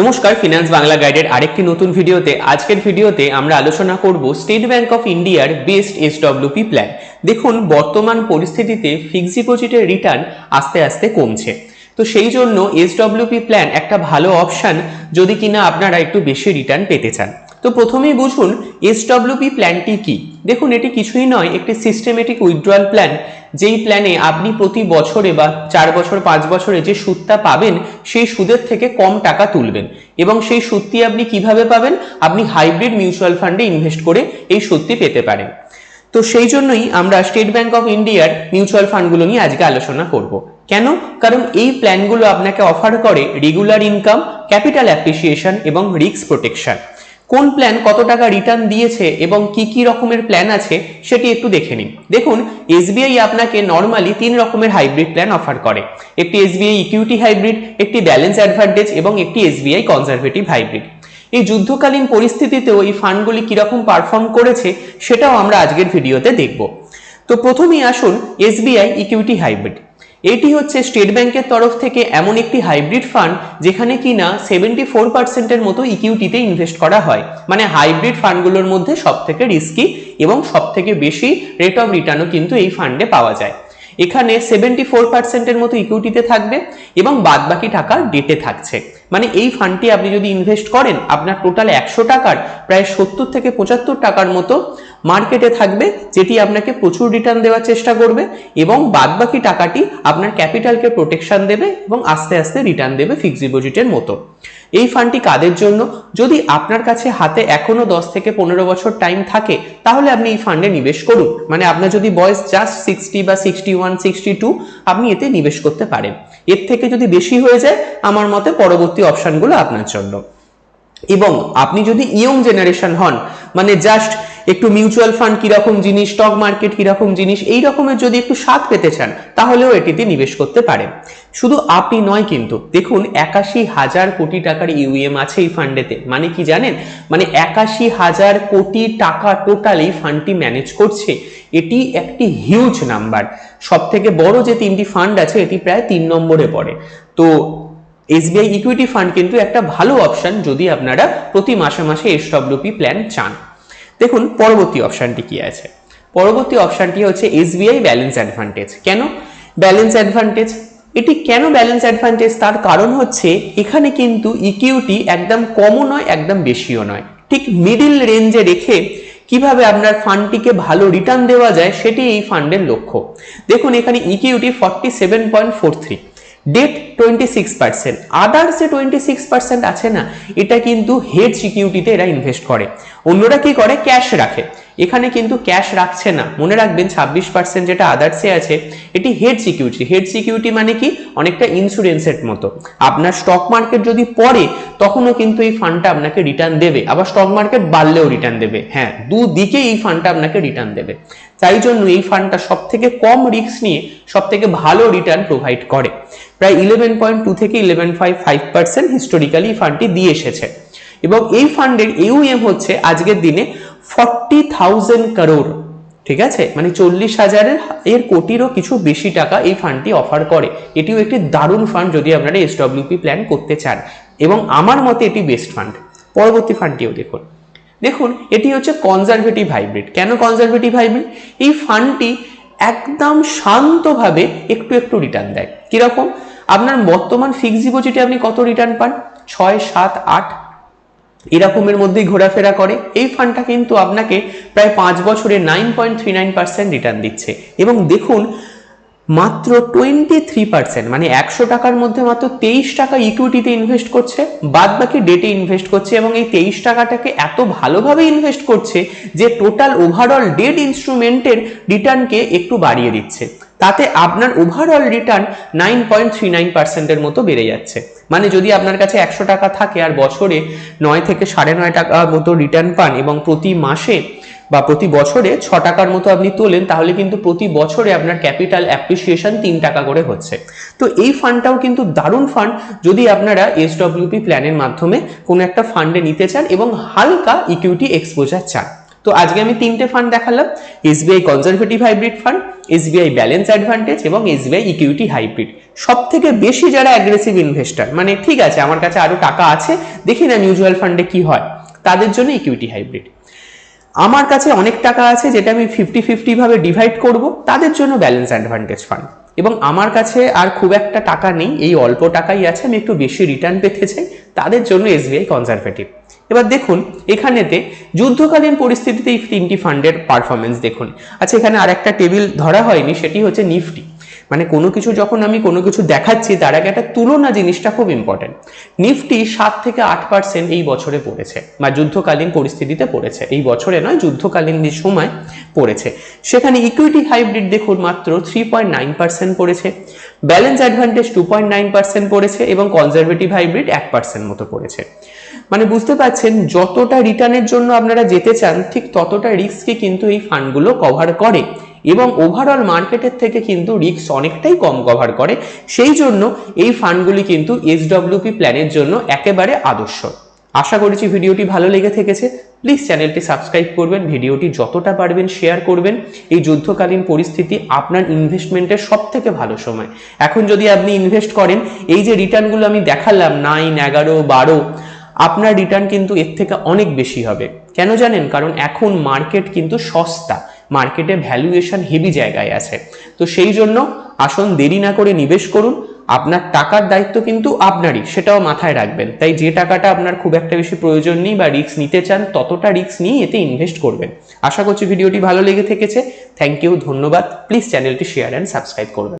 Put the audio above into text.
নমস্কার, ফিনান্স বাংলা গাইডের আরেকটি নতুন ভিডিওতে আজকের ভিডিওতে আমরা আলোচনা করব স্টেট ব্যাংক অফ ইন্ডিয়ার বেস্ট এসডব্লিউপি প্ল্যান। দেখুন, বর্তমান পরিস্থিতিতে ফিক্সড ডিপোজিটের রিটার্ন আস্তে আস্তে কমছে, তো সেই জন্য এসডব্লিউপি প্ল্যান একটা ভালো অপশন যদি কিনা আপনারা একটু বেশি রিটার্ন পেতে চান। তো প্রথমেই বুঝুন এসডব্লিউপি প্ল্যানটি কি। দেখুন, এটি কিছুই নয়, একটি সিস্টেমেটিক উইথড্রয়াল প্ল্যান, যেই প্ল্যানে আপনি প্রতি বছরে বা 4 বছর 5 বছরে যে সুদটা পাবেন সেই সুদের থেকে কম টাকা তুলবেন, এবং সেই সুদটি আপনি কিভাবে পাবেন, আপনি হাইব্রিড মিউচুয়াল ফান্ডে ইনভেস্ট করে এই সুদটি পেতে পারেন। তো সেই জন্যই আমরা স্টেট ব্যাংক অফ ইন্ডিয়ার মিউচুয়াল ফান্ডগুলো নিয়ে আজকে আলোচনা করব। কেন? কারণ এই প্ল্যানগুলো আপনাকে অফার করে রেগুলার ইনকাম, ক্যাপিটাল অ্যাপ্রিসিয়েশন এবং রিস্ক প্রোটেকশন। কোন প্ল্যান কত টাকা রিটার্ন দিয়েছে এবং কি কি রকমের প্ল্যান আছে সেটি একটু দেখে নিন। দেখুন, এসবিআই আপনাকে নরমালি 3 রকমের হাইব্রিড প্ল্যান অফার করে। একটি এসবিআই ইকুইটি হাইব্রিড, একটি ব্যালেন্স অ্যাডভান্টেজ এবং একটি এসবিআই কনজারভেটিভ হাইব্রিড। এই যুদ্ধকালীন পরিস্থিতিতেও এই ফান্ডগুলি কিরকম পারফর্ম করেছে সেটাও আমরা আজকের ভিডিওতে দেখব। তো প্রথমেই আসুন এসবিআই ইকুইটি হাইব্রিড। এটি হচ্ছে স্টেট ব্যাংকের তরফ থেকে এমন একটি হাইব্রিড ফান্ড যেখানে কিনা 74% মতো ইকুইটিতে ইনভেস্ট করা হয়। মানে হাইব্রিড ফান্ডগুলোর মধ্যে সব থেকে রিস্কি এবং সব থেকে বেশি রেট অফ রিটার্নও কিন্তু এই ফান্ডে পাওয়া যায়। এখানে 74% মতো ইকুইটিতে থাকবে এবং বাদবাকি টাকা ডেটে থাকছে। মানে এই ফান্ডটি আপনি যদি ইনভেস্ট করেন, আপনার টোটাল 100 টাকার প্রায় 70 থেকে 75 টাকার মতো মার্কেটে থাকবে, যেটি আপনাকে প্রচুর রিটার্ন দেওয়ার চেষ্টা করবে এবং বাদবাকি টাকাটি আপনার ক্যাপিটালকে প্রোটেকশন দেবে এবং আস্তে আস্তে রিটার্ন দেবে ফিক্সড ডিপোজিটের মতো। এই ফান্ডটি কাদের জন্য? যদি আপনার কাছে হাতে এখনো 10 থেকে 15 বছর টাইম থাকে তাহলে আপনি এই ফান্ডে নিবেশ করুন। মানে আপনার যদি বয়স জাস্ট 60 বা 61, 62, আপনি এতে নিবেশ করতে পারেন। এর থেকে যদি বেশি হয়ে যায়, আমার মতে পরবর্তী অপশনগুলো আপনার জন্য। এবং আপনি যদি ইয়ং জেনারেশন হন, মানে জাস্ট একটু মিউচুয়াল ফান্ড কিরকম জিনিস, স্টক মার্কেট কিরকম জিনিস, এই রকমের যদি একটু স্বাদ পেতে চান তাহলেও এটিতে নিবেশ করতে পারেন। শুধু আপনি নয় কিন্তু, দেখুন 81,000 কোটি টাকার ইউএম আছে এই ফান্ডেতে। মানে কি জানেন? মানে 81,000 কোটি টাকা টোটাল এই ফান্ডটি ম্যানেজ করছে। এটি একটি হিউজ নাম্বার। সব থেকে বড় যে 3টি ফান্ড আছে এটি প্রায় 3 নম্বরে পড়ে। তো এসবিআই ইকুইটি ফান্ড কিন্তু একটা ভালো অপশন যদি আপনারা প্রতি মাসে মাসে এসডব্লিউপি প্ল্যান চান। দেখুন পরবর্তী অপশনটি কি আছে। পরবর্তী অপশনটি হচ্ছে এসবিআই ব্যালেন্স অ্যাডভান্টেজ। কেন ব্যালেন্স অ্যাডভান্টেজ? এটি কেন ব্যালেন্স অ্যাডভান্টেজ? তার কারণ হচ্ছে এখানে কিন্তু ইকুইটি একদম কমও নয় একদম বেশিও নয়, ঠিক মিডিল রেঞ্জে রেখে কিভাবে আপনার ফান্ডটিকে ভালো রিটার্ন দেওয়া যায় সেটি এই ফান্ডের লক্ষ্য। দেখুন, এখানে ইকুইটি 47.43, ডেট 26%, আদার্স যে 26% আছে না, এটা কিন্তু হেড সিকিউরিটিতে এরা ইনভেস্ট করে। অন্যরা কি করে? ক্যাশ রাখে। এখানে কিন্তু ক্যাশ রাখছে না। মনে রাখবেন 26% যেটা আদার্সে আছে এটি হেড সিকিউরিটি। হেড সিকিউরিটি মানে কি? অনেকটা ইন্স্যুরেন্সের মতো। আপনার স্টক মার্কেট যদি পড়ে তখনও কিন্তু এই ফান্ডটা আপনাকে রিটার্ন দেবে, আবার স্টক মার্কেট বাড়লেও রিটার্ন দেবে। হ্যাঁ, দুদিকে এই ফান্ডটা আপনাকে রিটার্ন দেবে। তাই জন্য এই ফান্ডটা সব থেকে কম রিস্ক নিয়ে সব থেকে ভালো রিটার্ন প্রোভাইড করে। প্রায় 11.2 থেকে 11.5% হিস্টোরিক্যালি এই ফান্ডটি দিয়ে এসেছে। এবং এই ফান্ডের ইউএম হচ্ছে আজকের দিনে 40,000 করোড়। ঠিক আছে, মানে 40,000 কোটিরও কিছু বেশি টাকা এই ফান্ডটি অফার করে। এটিও একটি দারুণ ফান্ড যদি আপনারা এসডব্লিউপি প্ল্যান করতে চান, এবং আমার মতে এটি বেস্ট ফান্ড। পরবর্তী ফান্ডটিও দেখুন। দেখুন, এটি হচ্ছে কনজারভেটিভ হাইব্রিড। কেন কনজারভেটিভ হাইব্রিড? এই ফান্ডটি একদম শান্তভাবে একটু একটু রিটার্ন দেয়। কিরকম? আপনার বর্তমান ফিক্সড ডিপোজিটে আপনি কত রিটার্ন পান? 6, 7, 8 এরকমের মধ্যেই ঘোরাফেরা করে। এই ফান্ডটা কিন্তু আপনাকে প্রায় 5 বছরে 9.39% রিটার্ন দিচ্ছে। এবং দেখুন, মাত্র 23%, মানে 100 টাকার মধ্যে মাত্র 23 টাকা ইকুইটিতে ইনভেস্ট করছে, বাদ বাকি ডেটে ইনভেস্ট করছে। এবং এই 23 টাকাটাকে এত ভালোভাবে ইনভেস্ট করছে যে টোটাল ওভারঅল ডেট ইনস্ট্রুমেন্টের রিটার্নকে একটু বাড়িয়ে দিচ্ছে। তাতে আপনার ওভারঅল রিটার্ন 9.39%-এর মতো বেড়ে যাচ্ছে। মানে যদি আপনার কাছে 100 টাকা থাকে আর বছরে 9 থেকে 9.5 টাকা মতো রিটার্ন পান এবং প্রতি মাসে বা প্রতি বছরে 6 টাকার মতো আপনি তোলেন, তাহলে কিন্তু প্রতি বছরে আপনার ক্যাপিটাল অ্যাপ্রিসিয়েশন 3 টাকা করে হচ্ছে। তো এই ফান্ডটাও কিন্তু দারুণ ফান্ড যদি আপনারা এসডব্লিউপি প্ল্যানের মাধ্যমে কোনো একটা ফান্ডে নিতে চান এবং হালকা ইকুইটি এক্সপোজার চান। তো আজকে আমি 3টে ফান্ড দেখালাম: SBI conservative hybrid fund, SBI balance advantage এবং এসবিআই ইকুইটি হাইব্রিড। সব থেকে বেশি যারা অ্যাগ্রেসিভ ইনভেস্টার, মানে ঠিক আছে আমার কাছে আরো টাকা আছে, দেখি না মিউচুয়াল ফান্ডে কি হয়, তাদের জন্য ইকুইটি হাইব্রিড। আমার কাছে অনেক টাকা আছে যেটা আমি 50-50 ভাবে ডিভাইড করব, তাদের জন্য ব্যালেন্স অ্যাডভান্টেজ ফান্ড। এবং আমার কাছে আর খুব একটা টাকা নেই, এই অল্প টাকাই আছে, আমি একটু বেশি রিটার্ন পেতে চাই, তাদের জন্য এসবিআই কনজারভেটিভ। এবার দেখুন এখানেতে যুদ্ধকালীন পরিস্থিতিতে এই তিনটি ফান্ডের পারফরমেন্স দেখুন। আচ্ছা, এখানে আর একটা টেবিল ধরা হয়নি, সেটি হচ্ছে নিফটি। মানে কোনো কিছু যখন আমি কোনো কিছু দেখাচ্ছি তার আগে একটা তুলনা জিনিসটা খুব ইম্পর্টেন্ট। নিফটি 7 থেকে 8% এই বছরে পড়েছে, বা যুদ্ধকালীন পরিস্থিতিতে পড়েছে, এই বছরে নয় যুদ্ধকালীন যে সময় পড়েছে। সেখানে ইকুইটি হাইব্রিড দেখুন মাত্র 3.9% পড়েছে, ব্যালেন্স অ্যাডভান্টেজ 2.9% পড়েছে এবং কনজারভেটিভ হাইব্রিড 1% মতো পড়েছে। মানে বুঝতে পারছেন যতটা রিটার্নের জন্য আপনারা যেতে চান ঠিক ততটা রিস্ককে কিন্তু এই ফান্ডগুলো কভার করে, এবং ওভারঅল মার্কেটের থেকে কিন্তু রিস্ক অনেকটাই কম কভার করে। সেই জন্য এই ফান্ডগুলি কিন্তু এসডব্লিউপি প্ল্যানের জন্য একেবারে আদর্শ। আশা করেছি ভিডিওটি ভালো লেগে থেকেছে। প্লিজ চ্যানেলটি সাবস্ক্রাইব করবেন, ভিডিওটি যতটা পারবেন শেয়ার করবেন। এই যুদ্ধকালীন পরিস্থিতি আপনার ইনভেস্টমেন্টের সব থেকে ভালো সময়। এখন যদি আপনি ইনভেস্ট করেন, এই যে রিটার্নগুলো আমি দেখালাম 9, 11, 12, আপনার রিটার্ন কিন্তু এর থেকে অনেক বেশি হবে। কেন জানেন? কারণ এখন মার্কেট কিন্তু সস্তা, মার্কেটে ভ্যালুয়েশন হেভি জায়গায় আছে। তো সেই জন্য আসুন দেরি না করে নিবেশ করুন। আপনার টাকার দায়িত্ব কিন্তু আপনারই, সেটাও মাথায় রাখবেন। তাই যে টাকাটা আপনার খুব একটা বেশি প্রয়োজন নেই বা রিস্ক নিতে চান, ততটা রিস্ক নিয়ে এতে ইনভেস্ট করবেন। আশা করছি ভিডিওটি ভালো লেগে থেকেছে। থ্যাংক ইউ, ধন্যবাদ। প্লিজ চ্যানেলটি শেয়ার অ্যান্ড সাবস্ক্রাইব করবেন।